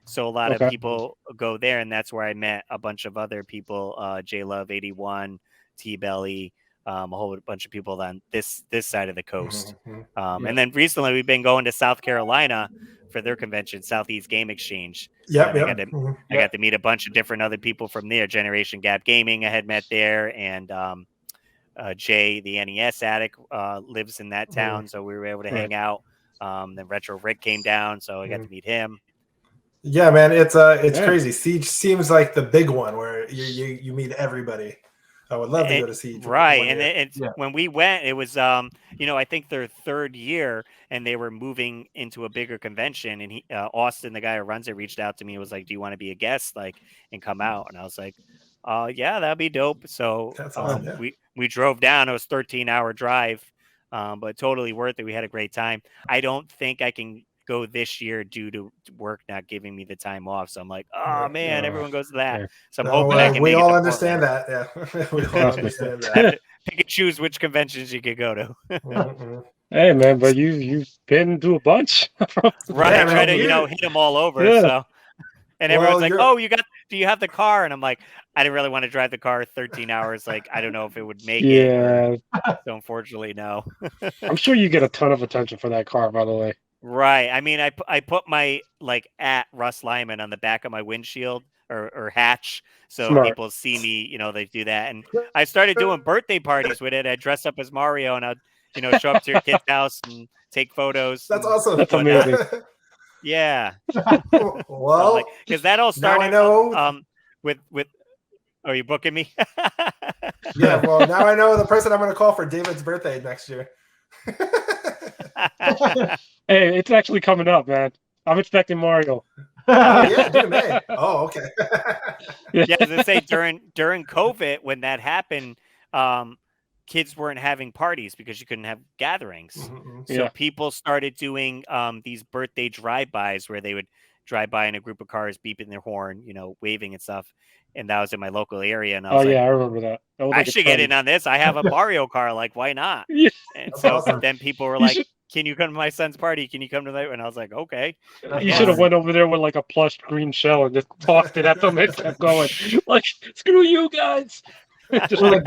So a lot of people go there, and that's where I met a bunch of other people, JLove81, T-Belly, a whole bunch of people on this side of the coast. And then recently we've been going to South Carolina for their convention, Southeast Game Exchange. I got to meet a bunch of different other people from there. Generation Gap Gaming I had met there, and Jay, the NES addict, lives in that town, so we were able to hang out. Then Retro Rick came down, so I got to meet him. Yeah, man, it's crazy. Siege seems like the big one where you meet everybody. I would love to go to Siege. Right, and when we went, it was I think their 3rd year, and they were moving into a bigger convention. And he, Austin, the guy who runs it, reached out to me and was like, "Do you want to be a guest, like, and come out?" And I was like, "Yeah, that'd be dope." So awesome, we drove down. It was a 13-hour drive, but totally worth it. We had a great time. I don't think I can go this year due to work not giving me the time off. So I'm like, oh man, everyone goes to that. So I'm hoping I can. We all understand that. Yeah, we all understand that. I have to pick and choose which conventions you could go to. Hey man, but you've been to a bunch. Right, I try to hit them all over. Yeah. So, and everyone's like, "Oh, do you have the car?" And I'm like, I didn't really want to drive the car 13 hours. Like, I don't know if it would make it. So unfortunately, no. I'm sure you get a ton of attention for that car, by the way. Right. I mean, I put my at Russ Lyman on the back of my windshield or hatch, so people see me. They do that, and I started doing birthday parties with it. I dress up as Mario, and I'd show up to your kid's house and take photos. That's awesome. That's amazing. Yeah. Well, because that all started. Now I know. With. Are you booking me? Yeah. Well, now I know the person I'm going to call for David's birthday next year. Hey, it's actually coming up, man. I'm expecting Mario. Yeah, dude, man. Oh, okay. Yeah, as I say, during COVID, when that happened, kids weren't having parties because you couldn't have gatherings. So people started doing these birthday drive-bys where they would drive by in a group of cars, beeping their horn, waving and stuff. And that was in my local area. And I was I remember that. I should get in on this. I have a Mario car. Like, why not? And so then people were like, can you come to my son's party? Can you come to that? And I was like, okay. You should have went over there with like a plush green shell and just tossed it at them and kept going. Like, screw you guys. Just like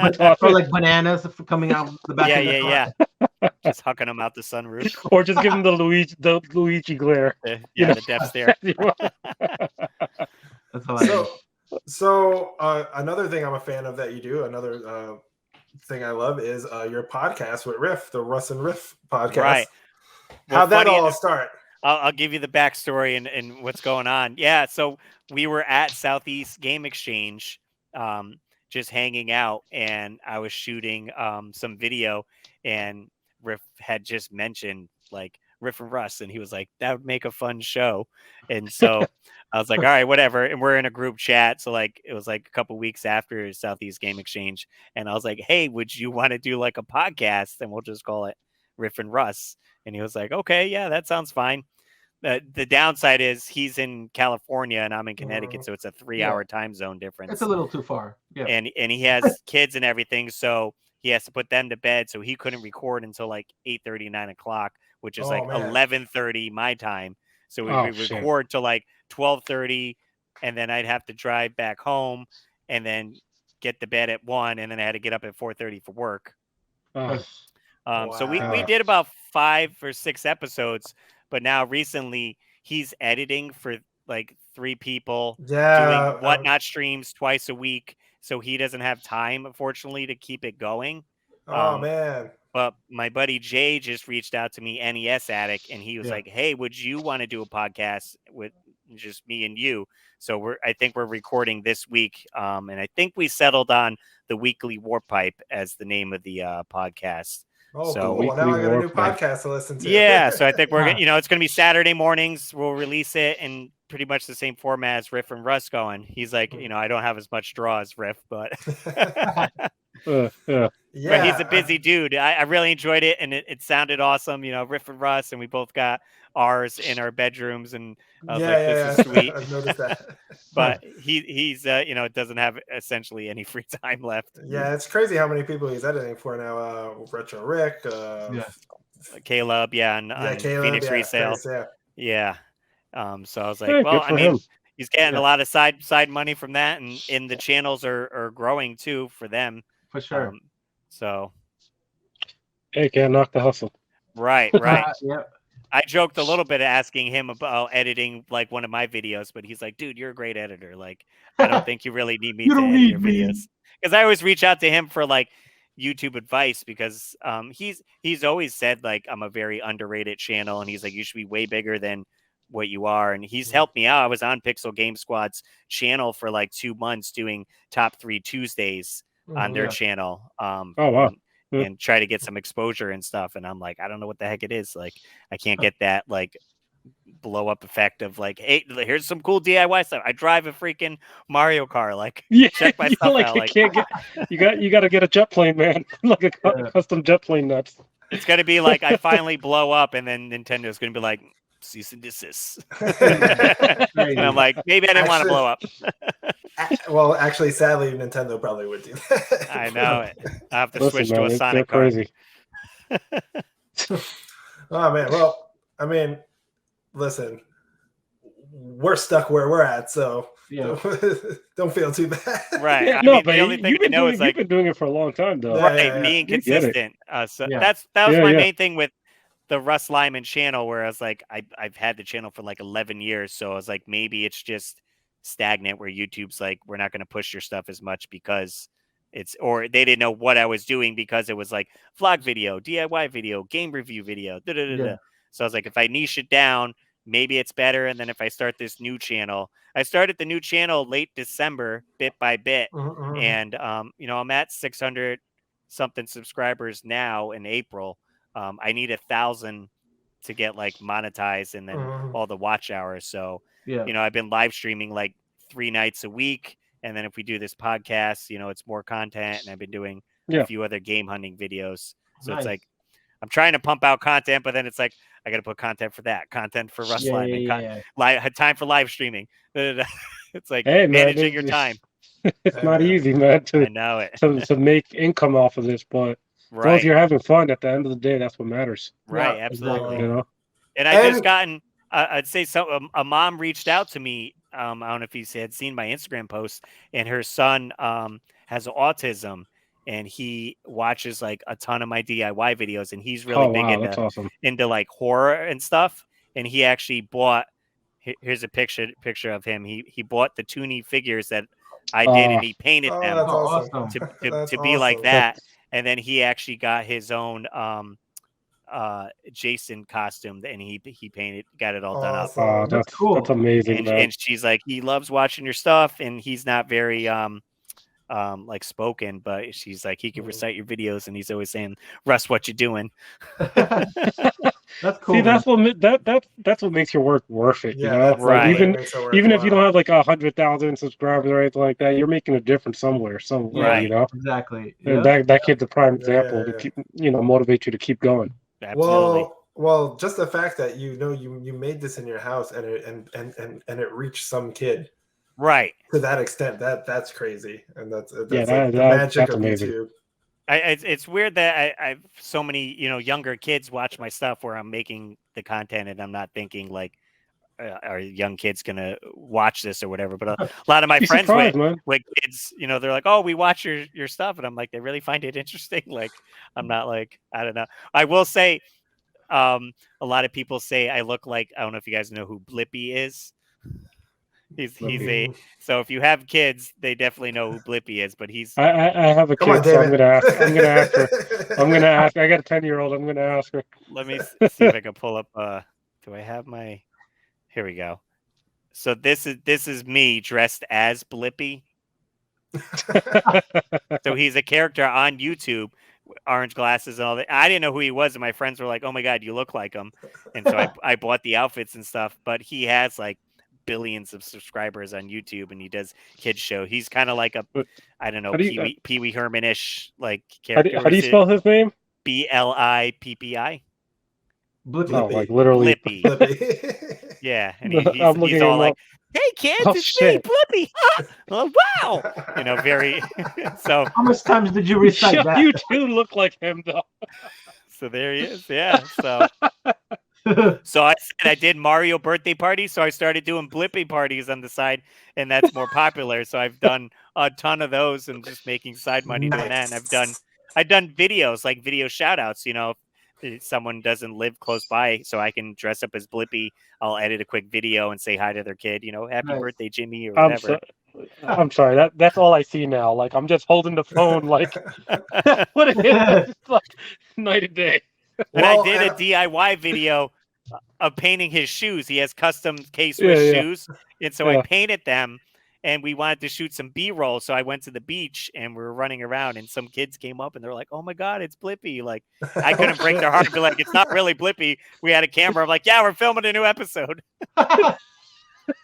bananas coming out the back of the car. Just hucking them out the sunroof. Or just give them the Luigi glare. The death stare. That's hilarious. So another thing I'm a fan of that you do, another thing I love is your podcast with Riff, the Russ and Riff podcast. Right. Well, how'd that all start? I'll give you the backstory and what's going on. Yeah, so we were at Southeast Game Exchange, just hanging out, and I was shooting some video, and Riff had just mentioned like Riff and Russ, and he was like, that would make a fun show. And so I was like, all right, whatever. And we're in a group chat. So like, it was like a couple weeks after Southeast Game Exchange. And I was like, hey, would you want to do like a podcast? And we'll just call it Riff and Russ. And he was like, okay, yeah, that sounds fine. The downside is he's in California and I'm in Connecticut. So it's a 3-hour time zone difference. It's a little too far. Yeah. And he has kids and everything. So he has to put them to bed. So he couldn't record until like 8:30, 9 o'clock, which is 11:30 my time. So we record till like 12:30, and then I'd have to drive back home and then get to bed at 1, and then I had to get up at 4:30 for work. So we did about 5 or 6 episodes, but now recently he's editing for like 3 people, doing whatnot streams twice a week. So he doesn't have time, unfortunately, to keep it going. Oh man. But my buddy Jay just reached out to me, NES Addict, and he was like, "Hey, would you want to do a podcast with just me and you?" So I think we're recording this week, and I think we settled on the Weekly Warp Pipe as the name of the podcast. Oh, so cool. Well, now I got a new podcast to listen to. Yeah, so I think we're gonna, it's going to be Saturday mornings. We'll release it in pretty much the same format as Riff and Russ going. He's like, I don't have as much draw as Riff, but yeah. But he's a busy dude. I really enjoyed it, and it sounded awesome. Riff and Russ, and we both got ours in our bedrooms, and I was like, this is sweet. I've noticed that. But he's doesn't have essentially any free time left. Yeah, it's crazy how many people he's editing for now. Retro Rick, Caleb, on Caleb, Phoenix Resale. Yeah. So I was like, well, I mean, him. He's getting a lot of side money from that, and the channels are growing too for them. For sure. So, hey, can't knock the hustle. Right. I joked a little bit asking him about editing like one of my videos, but he's like, "Dude, you're a great editor. Like, I don't think you really need me to edit your videos." Because I always reach out to him for like YouTube advice, because he's always said like I'm a very underrated channel, and he's like, you should be way bigger than what you are, and he's helped me out. I was on Pixel Game Squad's channel for like 2 months doing top 3 Tuesdays on their channel. Oh wow. And try to get some exposure and stuff, and I'm like, I don't know what the heck it is. Like, I can't get that like blow up effect of like, hey, here's some cool DIY stuff. I drive a freaking Mario car. Like, check my stuff out. Like, can't get, you got to get a jet plane, man. Like a custom jet plane nuts. It's gonna be like I finally blow up, and then Nintendo's gonna be like, cease and desist. And I'm like, maybe I didn't want to blow up. Well, actually, sadly, Nintendo probably would do that. I know it. I have to switch to a Sonic car. Crazy. Oh man, well, I mean, listen, we're stuck where we're at, so don't feel too bad. Right. Yeah, but the only thing I know is like, you've been doing it for a long time, though. Right, being consistent. So that was my main thing with the Russ Lyman channel, where I was like, I've had the channel for like 11 years, so I was like, maybe it's just stagnant, where YouTube's like, we're not going to push your stuff as much because or they didn't know what I was doing, because it was like vlog video, DIY video, game review video, So I was like, if I niche it down, maybe it's better. And then if I start this new channel, I started the new channel late December, bit by bit. And, I'm at 600 something subscribers now in April. I need 1,000 to get like monetized, and then all the watch hours. So, I've been live streaming like 3 nights a week. And then if we do this podcast, it's more content. And I've been doing a few other game hunting videos. So it's like, I'm trying to pump out content, but then it's like, I got to put content for that, content for Russ Lyman, time for live streaming. It's like managing your time. It's not easy, man. I know it. to make income off of this, but as long as you're having fun, at the end of the day, that's what matters. Right, absolutely. And I just gotten, I'd say a mom reached out to me. I don't know if he had seen my Instagram post, and her son has autism, and he watches like a ton of my DIY videos, and he's really big into like horror and stuff. And he actually bought, here's a picture of him. He bought the Toonie figures that I did, and he painted them to be like that. And then he actually got his own Jason costume, and he painted, got it all done up. Oh, that's cool. That's amazing. And she's like, he loves watching your stuff, and he's not very like spoken, but she's like, he can recite your videos, and he's always saying, Russ, what you doing? That's cool. See, that's what makes your work worth it. Right. Like, even if you don't have like 100,000 subscribers or anything like that, you're making a difference somewhere. Right. Exactly. And that kid's a prime example to keep, motivate you to keep going. Absolutely. Well, just the fact that you made this in your house, and it reached some kid, right, to that extent, that's crazy, and that's the magic of amazing. YouTube. It's weird that I've so many younger kids watch my stuff where I'm making the content, and I'm not thinking like, are young kids gonna watch this or whatever? But a lot of my Be friends surprised, with kids, they're like, oh, we watch your stuff, and I'm like, they really find it interesting. Like, I'm not like, I don't know. I will say, a lot of people say I look like, I don't know if you guys know who Blippi is. So if you have kids, they definitely know who Blippi is, but he's. I have a kid, so I'm gonna ask her. I'm gonna ask. I got a 10-year-old. I'm gonna ask her. Let me see if I can pull up. Do I have my? Here we go. So this is me dressed as Blippi. So he's a character on YouTube, orange glasses and all that. I didn't know who he was, and my friends were like, "Oh my god, you look like him!" And so I bought the outfits and stuff. But he has like billions of subscribers on YouTube, and he does kids show. He's kind of like I don't know, Pee Wee Herman-ish like character. How do you spell his name? Blippi. Blippi. Oh, like literally. Blippi. Yeah, and he's all like, "Hey kids, it's me, Blippi." Oh, wow. Very. So how much times did you recite that? You do look like him, though. So there he is. Yeah. So I said I did Mario birthday parties, so I started doing Blippi parties on the side, and that's more popular. So I've done a ton of those and just making side money doing that. And I've done videos, like video shout outs, if someone doesn't live close by, so I can dress up as Blippi. I'll edit a quick video and say hi to their kid, happy birthday, Jimmy, or whatever. I'm sorry, that's all I see now. Like, I'm just holding the phone like what it is. It's like night and day. And I did a DIY video of painting his shoes. He has custom K-Swiss shoes. And so I painted them, and we wanted to shoot some B-roll. So I went to the beach, and we were running around, and some kids came up, and they're like, "Oh my God, it's Blippi." Like, I couldn't break their heart and be like, "It's not really Blippi." We had a camera. I'm like, "Yeah, we're filming a new episode."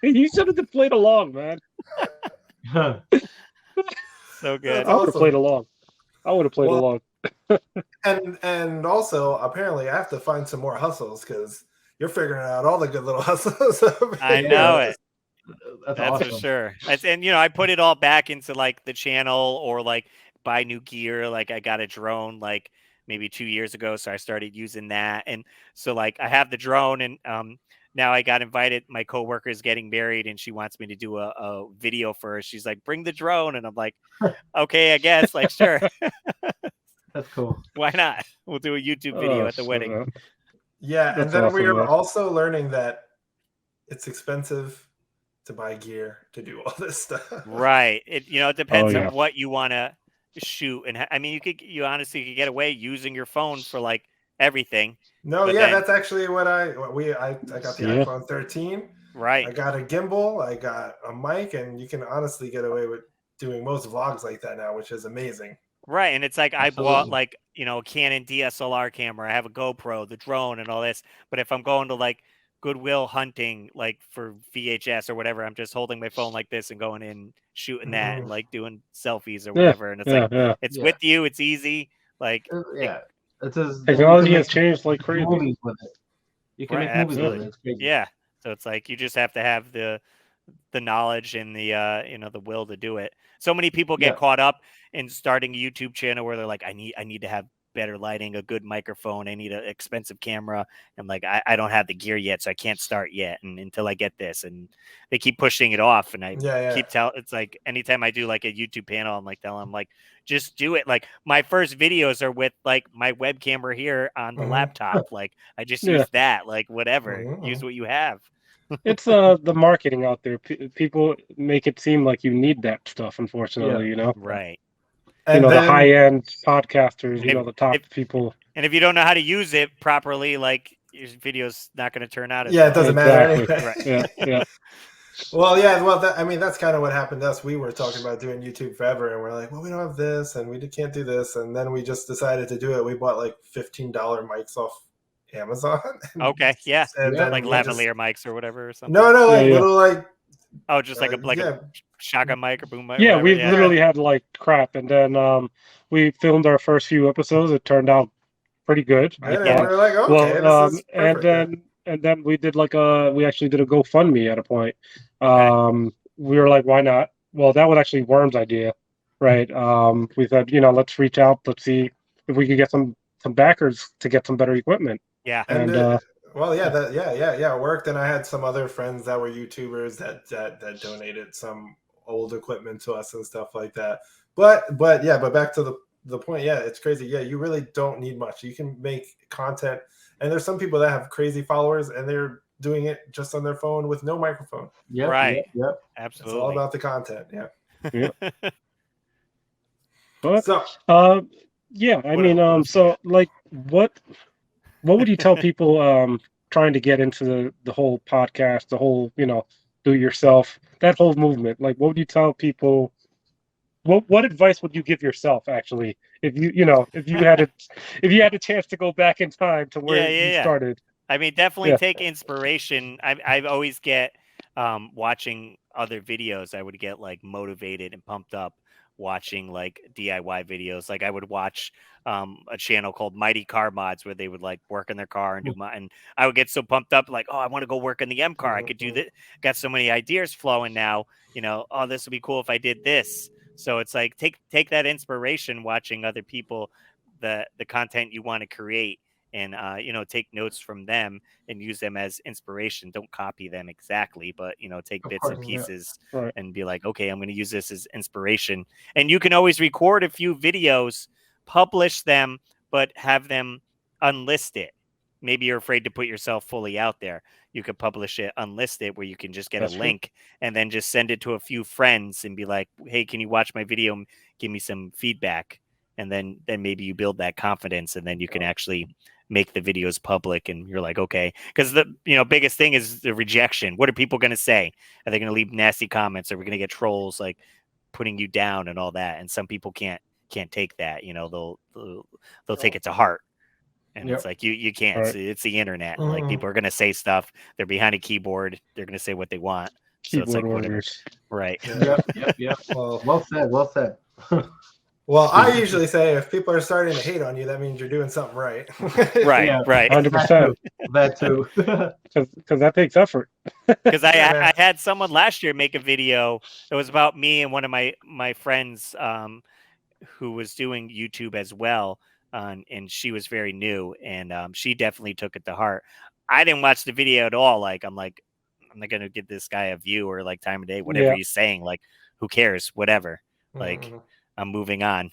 You should have played along, man. So good. I would have played along. Along. And also, apparently, I have to find some more hustles because you're figuring out all the good little hustles. I know it. That's awesome. For sure. And I put it all back into like the channel, or like buy new gear. Like I got a drone like maybe 2 years ago, so I started using that. And so like I have the drone, and now I got invited. My coworker is getting married, and she wants me to do a video for her. She's like, "Bring the drone," and I'm like, "Okay, I guess." Like, sure. That's cool. Why not? We'll do a YouTube video at the wedding. Yeah, and then we are also learning that it's expensive to buy gear to do all this stuff. Right. It depends on what you want to shoot, and I mean, you honestly could get away using your phone for like everything. No, that's actually what I got the iPhone 13. Right. I got a gimbal, I got a mic, and you can honestly get away with doing most vlogs like that now, which is amazing. Right. And it's like I bought like, a Canon DSLR camera. I have a GoPro, the drone, and all this. But if I'm going to like Goodwill hunting, like for VHS or whatever, I'm just holding my phone like this and going in, shooting that, and like doing selfies or whatever. And it's it's with you. It's easy. Like, technology has changed like crazy. Movies with it. You can make movies with it. It's crazy. Yeah. So it's like you just have to have the knowledge and the the will to do it. So many people get caught up in starting a YouTube channel where they're like, I need to have better lighting, a good microphone, I need an expensive camera. I'm like, I don't have the gear yet, so I can't start yet, and until I get this, and they keep pushing it off, and I keep it's like anytime I do like a YouTube panel, I'm like telling them like, just do it. Like my first videos are with like my web camera here on the laptop. Like I just use that, like whatever, use what you have. It's the marketing out there. People make it seem like you need that stuff, unfortunately, Right. And the high-end podcasters, the top people. And if you don't know how to use it properly, like your video's not going to turn out as it doesn't matter anyway. Right. Yeah. Well, that's kind of what happened to us. We were talking about doing YouTube forever, and we're like, well, we don't have this, and we can't do this, and then we just decided to do it. We bought like $15 mics off Amazon. Okay, yeah. And then like lavalier mics or whatever or something. No, little like. Oh, just like a shotgun mic or boom mic. Yeah, we literally had like crap, and then we filmed our first few episodes. It turned out pretty good. We were like, okay, this is perfect. and then we did we actually did a GoFundMe at a point. We were like, why not? Well, that was actually Worm's idea, right? We said, let's reach out, let's see if we could get some backers to get some better equipment. Yeah, and Well, yeah, it worked, and I had some other friends that were YouTubers that donated some old equipment to us and stuff like that. But back to the point. Yeah, it's crazy. Yeah, you really don't need much. You can make content, and there's some people that have crazy followers, and they're doing it just on their phone with no microphone. Yeah, right. Yep. Absolutely. It's all about the content. Yeah. Yeah. But So, yeah, I mean, so like, what would you tell people trying to get into the whole podcast, the whole, you know, do it yourself, that whole movement? Like, what would you tell people? What advice would you give yourself actually if you had a chance to go back in time to where you started? I mean, definitely take inspiration. I always get watching other videos. I would get like motivated and pumped up watching like DIY videos. Like I would watch a channel called Mighty Car Mods where they would like work in their car and and I would get so pumped up like, oh, I want to go work in the M car. I could do that. Got so many ideas flowing now. You know, oh, this would be cool if I did this. So it's like take that inspiration watching other people, the content you want to create, and take notes from them and use them as inspiration. Don't copy them exactly, but take bits and pieces and be like, okay, I'm going to use this as inspiration. And you can always record a few videos, publish them, but have them unlisted. Maybe you're afraid to put yourself fully out there. You could publish it unlisted where you can just get a link and then just send it to a few friends and be like, hey, can you watch my video and give me some feedback? And then maybe you build that confidence and then you can actually make the videos public. And you're like, okay, because the biggest thing is the rejection. What are people going to say? Are they going to leave nasty comments? Are we going to get trolls like putting you down and all that? And some people can't take that. They'll take it to heart. And it's like you can't. It's the internet. Like people are gonna say stuff. They're behind a keyboard. They're gonna say what they want. Keyboard so it's like warriors. Right. Yep. Well said. Well, I usually say if people are starting to hate on you, that means you're doing something right. Right. 100%. That too. Because that takes effort. Because I had someone last year make a video. It was about me and one of my friends who was doing YouTube as well. And she was very new, and she definitely took it to heart. I didn't watch the video at all. Like I'm not gonna give this guy a view or like time of day, whatever he's saying. Like who cares? Whatever. Like I'm moving on.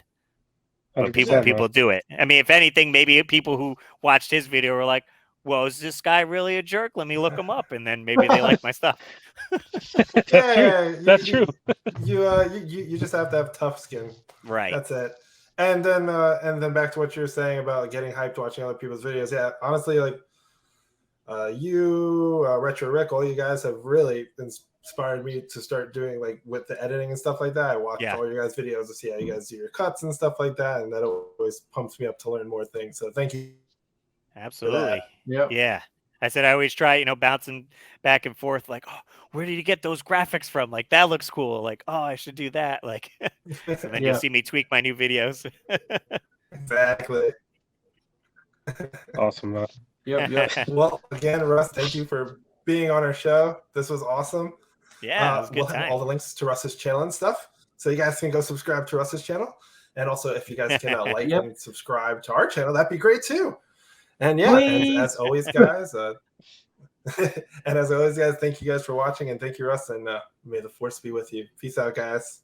But people do it. I mean, if anything, maybe people who watched his video were like, "Well, is this guy really a jerk? Let me look him up," and then maybe they like my stuff. That's true. You just have to have tough skin. Right. That's it. And then back to what you were saying about getting hyped watching other people's videos. Yeah, honestly, like Retro Rick, all you guys have really inspired me to start doing like with the editing and stuff like that. I watch all your guys' videos to see how you guys do your cuts and stuff like that, and that always pumps me up to learn more things. So thank you. Absolutely. Yeah. I said I always try, bouncing back and forth, like, oh, where did you get those graphics from? Like, that looks cool. Like, oh, I should do that. Like, and then you'll see me tweak my new videos. Exactly. Awesome, man. Yep. Well, again, Russ, thank you for being on our show. This was awesome. Yeah, it was a good we'll time. have all the links to Russ's channel and stuff, so you guys can go subscribe to Russ's channel. And also, if you guys can like and subscribe to our channel, that'd be great too. And and as always, guys, thank you guys for watching, and thank you, Russ, and may the force be with you. Peace out, guys.